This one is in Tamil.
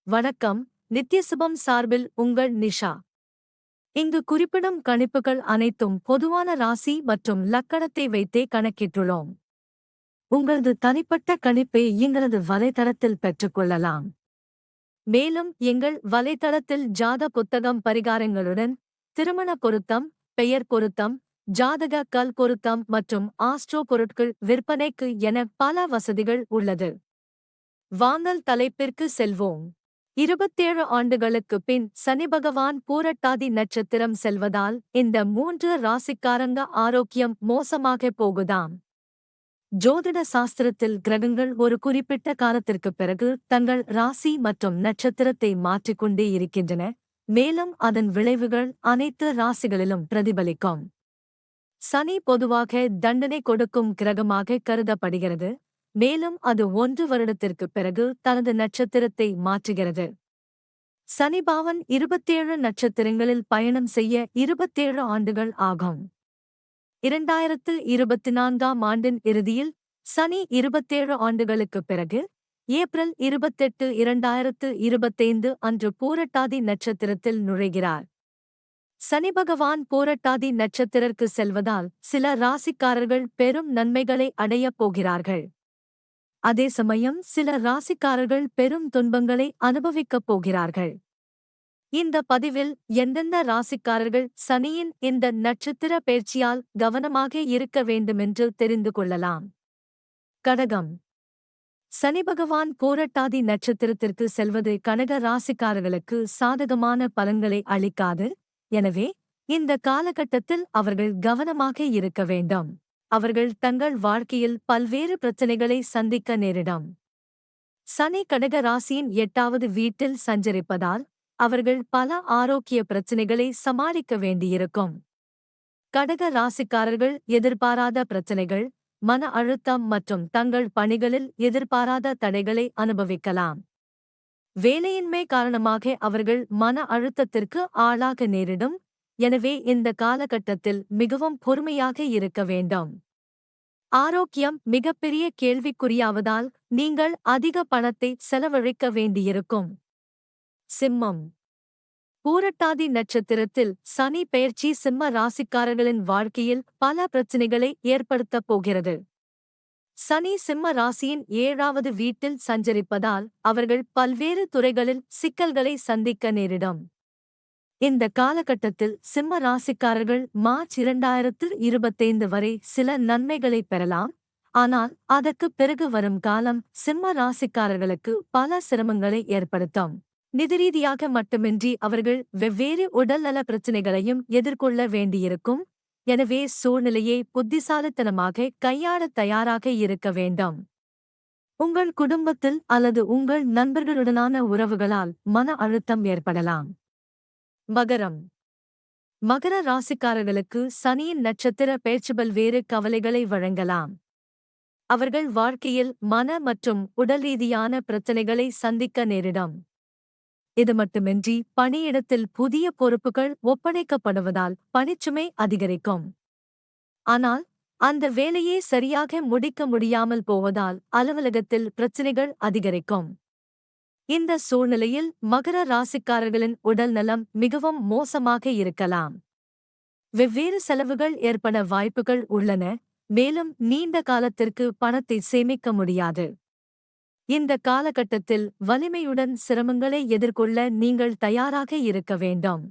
வணக்கம். நித்யசுபம் சார்பில் உங்கள் நிஷா. இங்கு குறிப்பிடும் கணிப்புகள் அனைத்தும் பொதுவான ராசி மற்றும் லக்கணத்தை வைத்தே கணக்கிட்டுள்ளோம். உங்களது தனிப்பட்ட கணிப்பை எங்களது வலைத்தளத்தில் பெற்றுக்கொள்ளலாம். மேலும் எங்கள் வலைத்தளத்தில் ஜாத புத்தகம் பரிகாரங்களுடன் திருமண பொருத்தம், பெயர் பொருத்தம், ஜாதக கல் பொருத்தம் மற்றும் ஆஸ்ட்ரோ பொருட்கள் விற்பனைக்கு என பல வசதிகள் உள்ளது. வாங்கல் தலைப்பிற்கு செல்வோம். 27 ஆண்டுகளுக்குப் பின் சனி பகவான் பூரட்டாதி நட்சத்திரம் செல்வதால் இந்த 3 ராசிக்காரங்க ஆரோக்கியம் மோசமாக போகுதாம். ஜோதிட சாஸ்திரத்தில் கிரகங்கள் ஒரு குறிப்பிட்ட காலத்திற்குப் பிறகு தங்கள் ராசி மற்றும் நட்சத்திரத்தை மாற்றிக்கொண்டே இருக்கின்றன, மேலும் அதன் விளைவுகள் அனைத்து ராசிகளிலும் பிரதிபலிக்கும். சனி பொதுவாக தண்டனை கொடுக்கும் கிரகமாக கருதப்படுகிறது, மேலும் அது 1 வருடத்திற்குப் பிறகு தனது நட்சத்திரத்தை மாற்றுகிறது. சனி பகவான் 27 நட்சத்திரங்களில் பயணம் செய்ய 27 ஆண்டுகள் ஆகும். 2024ஆம் ஆண்டின் இறுதியில் சனி 27 ஆண்டுகளுக்குப் பிறகு ஏப்ரல் 28, 2025 அன்று பூரட்டாதி நட்சத்திரத்தில் நுழைகிறார். சனி பகவான் பூரட்டாதி நட்சத்திரக்கு செல்வதால் சில ராசிக்காரர்கள் பெரும் நன்மைகளை அடையப் போகிறார்கள். அதே சமயம் சில ராசிக்காரர்கள் பெரும் துன்பங்களை அனுபவிக்கப் போகிறார்கள். இந்த பதிவில் எந்தெந்த ராசிக்காரர்கள் சனியின் இந்த நட்சத்திர பெயர்ச்சியால் கவனமாக இருக்க வேண்டுமென்று தெரிந்து கொள்ளலாம். கடகம். சனி பகவான் பூரட்டாதி நட்சத்திரத்திற்கு செல்வது கடக ராசிக்காரர்களுக்கு சாதகமான பலன்களை அளிக்காது, எனவே இந்த காலகட்டத்தில் அவர்கள் கவனமாக இருக்க வேண்டும். அவர்கள் தங்கள் வாழ்க்கையில் பல்வேறு பிரச்சனைகளை சந்திக்க நேரிடும். சனி கடக ராசியின் 8வது வீட்டில் சஞ்சரிப்பதால் அவர்கள் பல ஆரோக்கிய பிரச்சனைகளை சமாளிக்க வேண்டியிருக்கும். கடக ராசிக்காரர்கள் எதிர்பாராத பிரச்சனைகள், மன அழுத்தம் மற்றும் தங்கள் பணிகளில் எதிர்பாராத தடைகளை அனுபவிக்கலாம். வேலையின்மை காரணமாக அவர்கள் மன அழுத்தத்திற்கு ஆளாக நேரிடும், எனவே இந்த காலகட்டத்தில் மிகவும் பொறுமையாக இருக்க வேண்டும். ஆரோக்கியம் மிகப்பெரிய கேள்விக்குறியாவதால் நீங்கள் அதிக பணத்தை செலவழிக்க வேண்டியிருக்கும். சிம்மம். பூரட்டாதி நட்சத்திரத்தில் சனி பெயர்ச்சி சிம்ம ராசிக்காரர்களின் வாழ்க்கையில் பல பிரச்சினைகளை ஏற்படுத்தப் போகிறது. சனி சிம்ம ராசியின் 7வது வீட்டில் சஞ்சரிப்பதால் அவர்கள் பல்வேறு துறைகளில் சிக்கல்களை சந்திக்க நேரிடும். இந்த காலகட்டத்தில் சிம்ம ராசிக்காரர்கள் மார்ச் 2025 வரை சில நன்மைகளை பெறலாம், ஆனால் அதற்குப் பிறகு வரும் காலம் சிம்ம ராசிக்காரர்களுக்கு பல சிரமங்களை ஏற்படுத்தும். நிதிரீதியாக மட்டுமின்றி அவர்கள் வெவ்வேறு உடல்நல பிரச்சினைகளையும் எதிர்கொள்ள வேண்டியிருக்கும், எனவே சூழ்நிலையை புத்திசாலித்தனமாக கையாள தயாராக இருக்க வேண்டும். உங்கள் குடும்பத்தில் அல்லது உங்கள் நண்பர்களுடனான உறவுகளால் மன அழுத்தம் ஏற்படலாம். மகரம். மகர ராசிக்காரர்களுக்கு சனியின் நட்சத்திர பெயர்ச்சி பல்வேறு கவலைகளை வழங்கலாம். அவர்கள் வாழ்க்கையில் மன மற்றும் உடல் ரீதியான பிரச்சனைகளை சந்திக்க நேரிடும். இது மட்டுமின்றி பணியிடத்தில் புதிய பொறுப்புகள் ஒப்படைக்கப்படுவதால் பணிச்சுமை அதிகரிக்கும். ஆனால் அந்த வேலையை சரியாக முடிக்க முடியாமல் போவதால் அலுவலகத்தில் பிரச்சினைகள் அதிகரிக்கும். இந்த சூழ்நிலையில் மகர ராசிக்காரர்களின் உடல் நலம் மிகவும் மோசமாக இருக்கலாம். வெவ்வேறு செலவுகள் ஏற்பட வாய்ப்புகள் உள்ளன, மேலும் நீண்ட காலத்திற்கு பணத்தை சேமிக்க முடியாது. இந்த காலகட்டத்தில் வலிமையுடன் சிரமங்களை எதிர்கொள்ள நீங்கள் தயாராக இருக்க வேண்டும்.